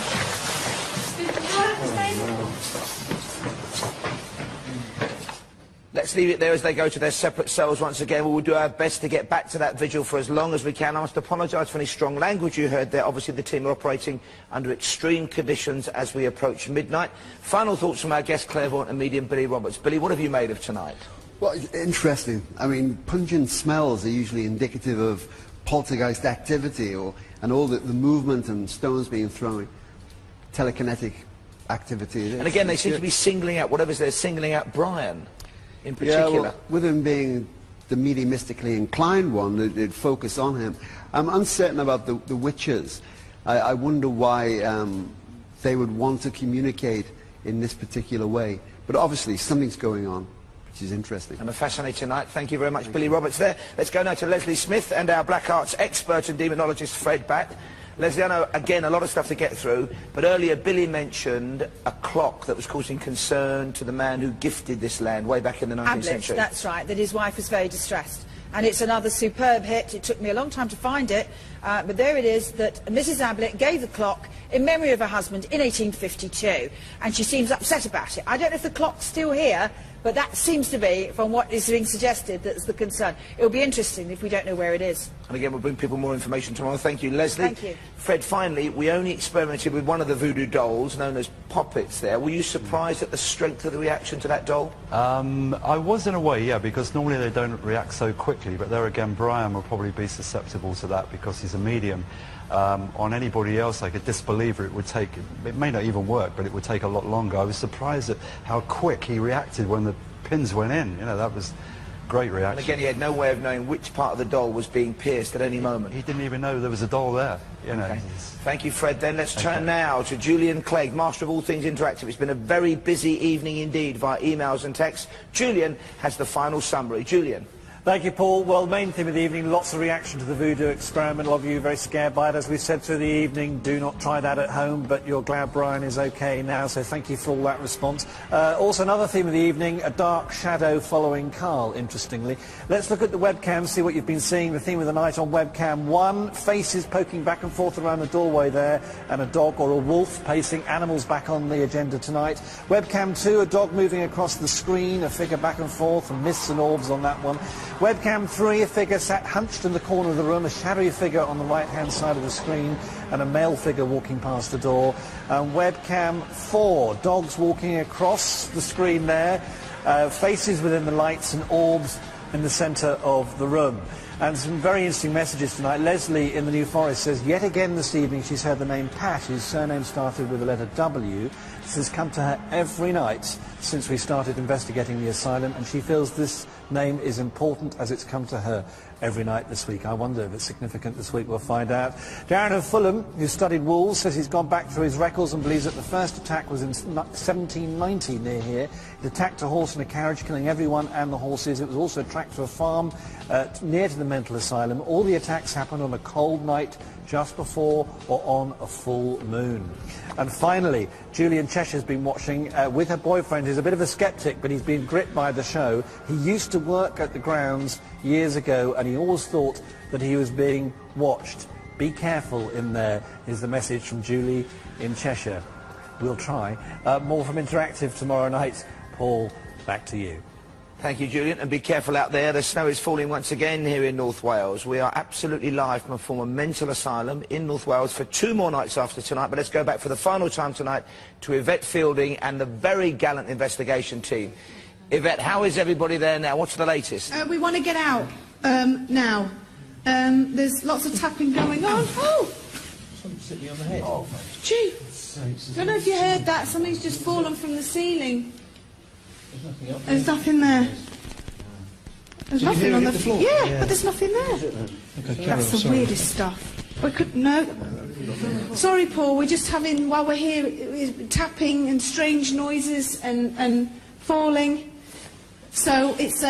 Let's leave it there as they go to their separate cells once again. We will do our best to get back to that vigil for as long as we can. I must apologise for any strong language you heard there. Obviously the team are operating under extreme conditions as we approach midnight. Final thoughts from our guest clairvoyant and medium Billy Roberts. Billy, what have you made of tonight? Well, it's interesting. I mean, pungent smells are usually indicative of poltergeist activity and all the movement and stones being thrown, telekinetic activity. And again, they seem to be singling out, whatever's there, singling out Brian in particular. Yeah, well, with him being the mediumistically inclined one, they'd focus on him. I'm uncertain about the witches. I wonder why they would want to communicate in this particular way. But obviously, something's going on, which is interesting. And a fascinating night. Thank you very much, Billy Roberts there. Let's go now to Leslie Smith and our black arts expert and demonologist, Fred Batt. Leslie, I know, again, a lot of stuff to get through, but earlier Billy mentioned a clock that was causing concern to the man who gifted this land way back in the 19th century. That's right, that his wife was very distressed. And it's another superb hit. It took me a long time to find it, but there it is, that Mrs. Ablett gave the clock in memory of her husband in 1852, and she seems upset about it. I don't know if the clock's still here, but that seems to be, from what is being suggested, that's the concern. It'll be interesting if we don't know where it is. And again, we'll bring people more information tomorrow. Thank you, Leslie. Thank you. Fred, finally, we only experimented with one of the voodoo dolls, known as Poppets there. Were you surprised at the strength of the reaction to that doll? I was in a way, yeah, because normally they don't react so quickly, but there again, Brian will probably be susceptible to that because he's a medium. On anybody else, like a disbeliever, it may not even work, but it would take a lot longer. I was surprised at how quick he reacted when the pins went in. You know, that was great reaction. And again, he had no way of knowing which part of the doll was being pierced at any moment. He didn't even know there was a doll there, you know. Okay. Thank you, Fred. Then let's turn now to Julian Clegg, master of all things interactive. It's been a very busy evening indeed via emails and texts. Julian has the final summary. Julian. Thank you, Paul. Well, main theme of the evening, lots of reaction to the voodoo experiment. A lot of you very scared by it. As we said through the evening, do not try that at home, but you're glad Brian is okay now, so thank you for all that response. Also, another theme of the evening, a dark shadow following Carl, interestingly. Let's look at the webcam, see what you've been seeing. The theme of the night on webcam 1, faces poking back and forth around the doorway there, and a dog or a wolf pacing. Animals back on the agenda tonight. Webcam 2, a dog moving across the screen, a figure back and forth, and mists and orbs on that one. Webcam 3, a figure sat hunched in the corner of the room, a shadowy figure on the right-hand side of the screen, and a male figure walking past the door. And webcam 4, dogs walking across the screen there, faces within the lights and orbs in the centre of the room. And some very interesting messages tonight. Leslie in the New Forest says, yet again this evening she's heard the name Pat, whose surname started with the letter W. This has come to her every night since we started investigating the asylum, and she feels this name is important as it's come to her every night this week. I wonder if it's significant this week. We'll find out. Darren of Fulham, who studied wolves, says he's gone back through his records and believes that the first attack was in 1790 near here. It attacked a horse and a carriage, killing everyone and the horses. It was also attacked to a farm near to the mental asylum. All the attacks happened on a cold night just before or on a full moon. And finally, Julian Cheshire's been watching with her boyfriend, who's a bit of a sceptic, but he's been gripped by the show. He used to work at the grounds years ago, and he always thought that he was being watched Be careful in there, is the message from Julie in Cheshire. We'll try. More from Interactive tomorrow night. Paul, back to you. Thank you, Julian, and be careful out there. The snow is falling once again here in North Wales. We are absolutely live from a former mental asylum in North Wales for 2 more nights after tonight, but let's go back for the final time tonight to Yvette Fielding and the very gallant investigation team. Yvette, how is everybody there now? What's the latest? We want to get out now. There's lots of tapping going on. Oh! Something's sitting on the head. Oh, gee. I don't know if you heard that. Something's just fallen from the ceiling. There's nothing up there. There's nothing there. There's nothing on the floor. Yeah, but there's nothing there. Okay, That's the weirdest stuff. We could no. Sorry, Paul. We're just having while we're here tapping and strange noises and falling. So it's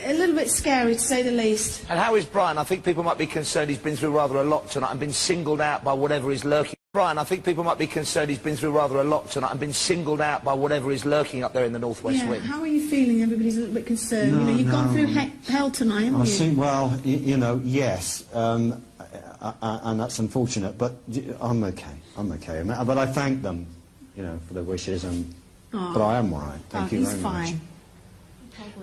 a little bit scary to say the least. And how is Brian? I think people might be concerned he's been through rather a lot tonight and been singled out by whatever is lurking. Brian, I think people might be concerned he's been through rather a lot tonight and been singled out by whatever is lurking up there in the northwest wing. How are you feeling? Everybody's a little bit concerned. No, you've gone through no. hell tonight, haven't I you? see, well, you know, yes, and that's unfortunate, but I'm okay. I'm okay. But I thank them, you know, for their wishes, and but I am all right. Thank you very much. He's fine.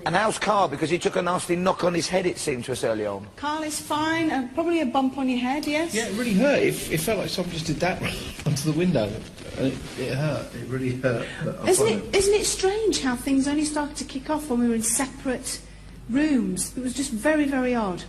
And how's Carl? Because he took a nasty knock on his head, it seemed to us early on. Carl is fine. Probably a bump on your head, yes? Yeah, it really hurt. It felt like someone just did that onto the window. And it hurt. It really hurt. Isn't it strange how things only started to kick off when we were in separate rooms? It was just very, very odd.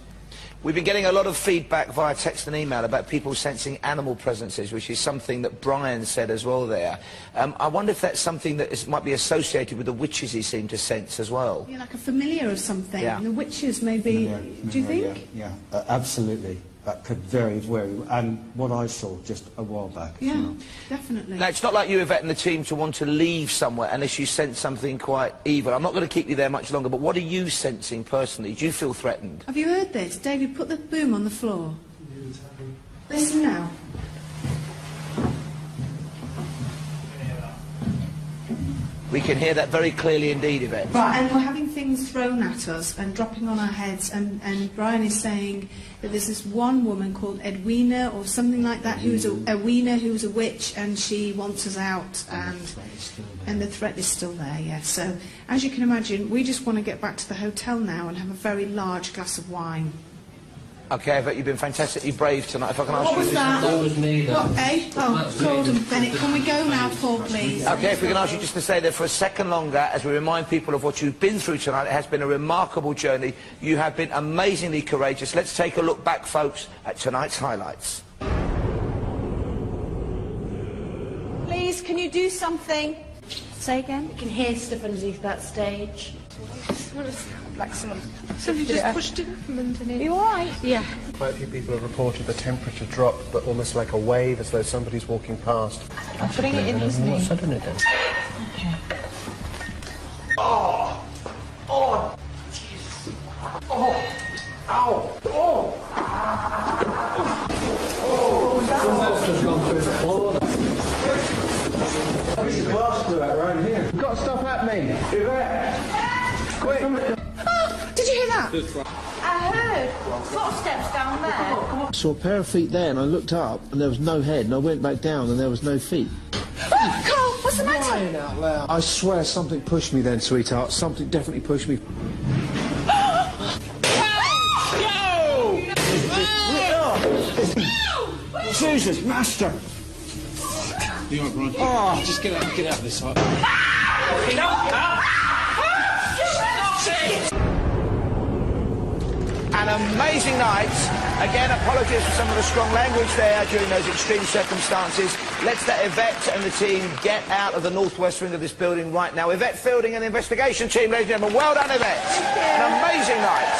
We've been getting a lot of feedback via text and email about people sensing animal presences, which is something that Brian said as well there. I wonder if that's something that might be associated with the witches he seemed to sense as well. You're like a familiar of something. Yeah. And the witches maybe... do you think? Yeah, absolutely. That could very, and what I saw just a while back. Yeah, you know. definitely. Now, it's not like you, Yvette, and the team to want to leave somewhere unless you sense something quite evil. I'm not going to keep you there much longer, but what are you sensing personally? Do you feel threatened? Have you heard this? David, put the boom on the floor. Listen now. We can hear that very clearly indeed, Yvette. Right, and we're having things thrown at us and dropping on our heads, and Brian is saying that there's this one woman called Edwina or something like that who's a witch, and she wants us out, and the threat is still there, yes. So, as you can imagine, we just want to get back to the hotel now and have a very large glass of wine. Okay, Yvette, you've been fantastically brave tonight. If I can ask What you... was that? That was me, though. What, eh? Oh, Gordon Bennett, can we go now, Paul, please? Okay, if we can ask you just to stay there for a second longer as we remind people of what you've been through tonight. It has been a remarkable journey. You have been amazingly courageous. Let's take a look back, folks, at tonight's highlights. Please, can you do something? Say again? You can hear stuff underneath that stage. Like someone... Somebody just pushed it from underneath. You all right? Yeah. Quite a few people have reported the temperature dropped, but almost like a wave, as though somebody's walking past. I'm putting it in his knee. What's that in it then? Okay. Oh! Oh! Jesus! Oh! Ow! Oh! That's just gone through the floor. There's a glass through that right here. You've got stuff happening. Yvette! Quick! Oh, did you hear that? I heard footsteps down there. I saw a pair of feet there, and I looked up, and there was no head, and I went back down, and there was no feet. Oh, Carl, what's the matter? Crying out loud. I swear something pushed me then, sweetheart. Something definitely pushed me. Jesus, master! You all right, Brian? Oh. Just get out of this side. An amazing night. Again, apologies for some of the strong language there during those extreme circumstances. Let's let Yvette and the team get out of the northwest wing of this building right now. Yvette Fielding and the investigation team, ladies and gentlemen, well done, Yvette. An amazing night.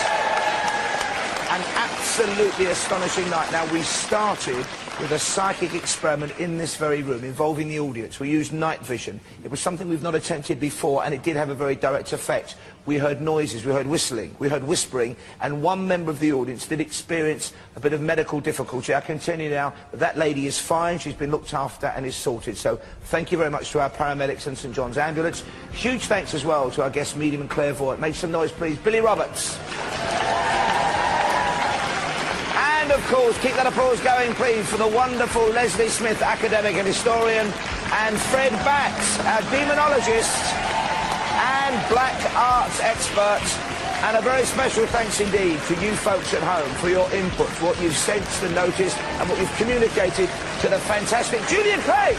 An absolutely astonishing night. Now, we started with a psychic experiment in this very room involving the audience. We used night vision. It was something we've not attempted before, and it did have a very direct effect. We heard noises, we heard whistling, we heard whispering, and one member of the audience did experience a bit of medical difficulty. I can tell you now that that lady is fine, she's been looked after and is sorted. So thank you very much to our paramedics and St John's Ambulance. Huge thanks as well to our guest medium and clairvoyant. Make some noise, please. Billy Roberts. And of course, keep that applause going, please, for the wonderful Leslie Smith, academic and historian, and Fred Batts, our demonologist and black arts expert. And a very special thanks indeed to you folks at home for your input, for what you've sensed and noticed, and what you've communicated to the fantastic Julian Craig.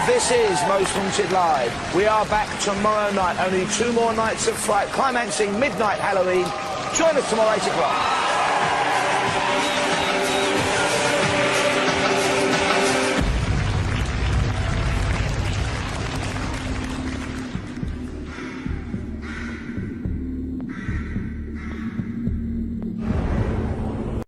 This is Most Haunted Live. We are back tomorrow night. Only 2 more nights of fright, climaxing midnight Halloween. Join us tomorrow 8 o'clock.